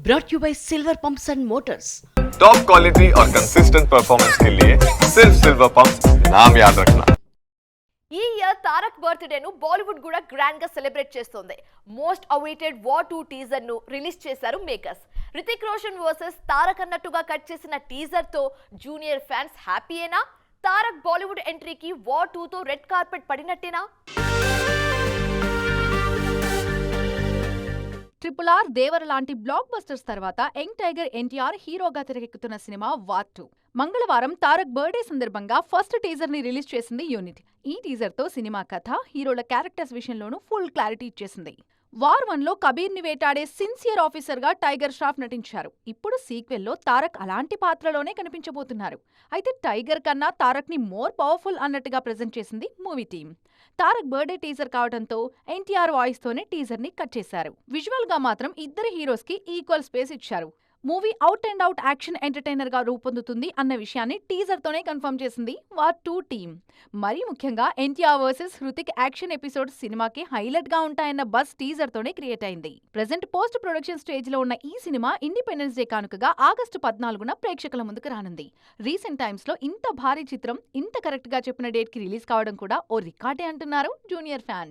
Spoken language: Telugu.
brought you by Silver Pumps and Motors. Top quality और कंसिस्टेंट परफॉर्मेंस के लिए सिर्फ सिल्वर पंप्स नाम याद रखना. ఈ ఇయర్ తారక్ బర్త్డేను బాలీవుడ్ కూడా గ్రాండ్ గా సెలబ్రేట్ చేస్తోంది. మోస్ట్ అవైటెడ్ వార్ 2 టీజర్ ను రిలీజ్ చేశారు మేకర్స్. రితిక్ రోషన్ వర్సెస్ తారక్ అన్నట్టుగా కట్ చేసిన టీజర్ తో జూనియర్ ఫ్యాన్స్ హ్యాపీయేనా? తారక్ బాలీవుడ్ ఎంట్రీకి వార్ 2 తో రెడ్ కార్పెట్ పడినట్టేనా? RRR దేవర లాంటి బ్లాక్ బస్టర్స్ తర్వాత యంగ్ టైగర్ ఎన్టీఆర్ హీరోగా తెరకెక్కుతున్న సినిమా వార్ 2. మంగళవారం తారక్ బర్త్డే సందర్భంగా ఫస్ట్ టీజర్ ని రిలీజ్ చేసింది యూనిట్. ఈ టీజర్ తో సినిమా కథ, హీరోల క్యారెక్టర్స్ విషయంలోనూ ఫుల్ క్లారిటీ ఇచ్చేసింది. వార్ 1 లో కబీర్ ని వేటాడే సిన్సియర్ ఆఫీసర్ గా టైగర్ ష్రాఫ్ నటించారు. ఇప్పుడు సీక్వెల్ లో తారక్ అలాంటి పాత్రలోనే కనిపించబోతున్నారు. అయితే టైగర్ కన్నా తారక్ ని మోర్ పవర్ఫుల్ అన్నట్టుగా ప్రెజెంట్ చేసింది movie team. Tarak birthday teaser కావడంతో ఎన్టీఆర్ వాయిస్ తోనే టీజర్ ని కట్ చేశారు. విజువల్ గా మాత్రం ఇద్దరు హీరోస్ కి ఈక్వల్ స్పేస్ ఇచ్చారు. Movie out and out action entertainer గా రూపొందుతుంది అన్న విషయాన్ని టీజర్ తోనే కన్ఫర్మ్ చేసింది వార్ 2 టీమ్. మరీ ముఖ్యంగా NTR versus Hrithik action episode సినిమాకి హైలైట్ గా ఉంటాయన్న బస్ టీజర్ తోనే క్రియేట్ అయింది. ప్రెజెంట్ పోస్ట్ ప్రొడక్షన్ స్టేజ్ లో ఉన్న ఈ సినిమా ఇండిపెండెన్స్ డే కానుకగా ఆగస్టు 14న ప్రేక్షకుల ముందుకు రానుంది. రీసెంట్ టైమ్స్ లో ఇంత భారీ చిత్రం ఇంత కరెక్ట్ గా చెప్పిన డేట్ కి రిలీజ్ కావడం కూడా ఓ రికార్డే అంటున్నారు జూనియర్ ఫ్యాన్స్.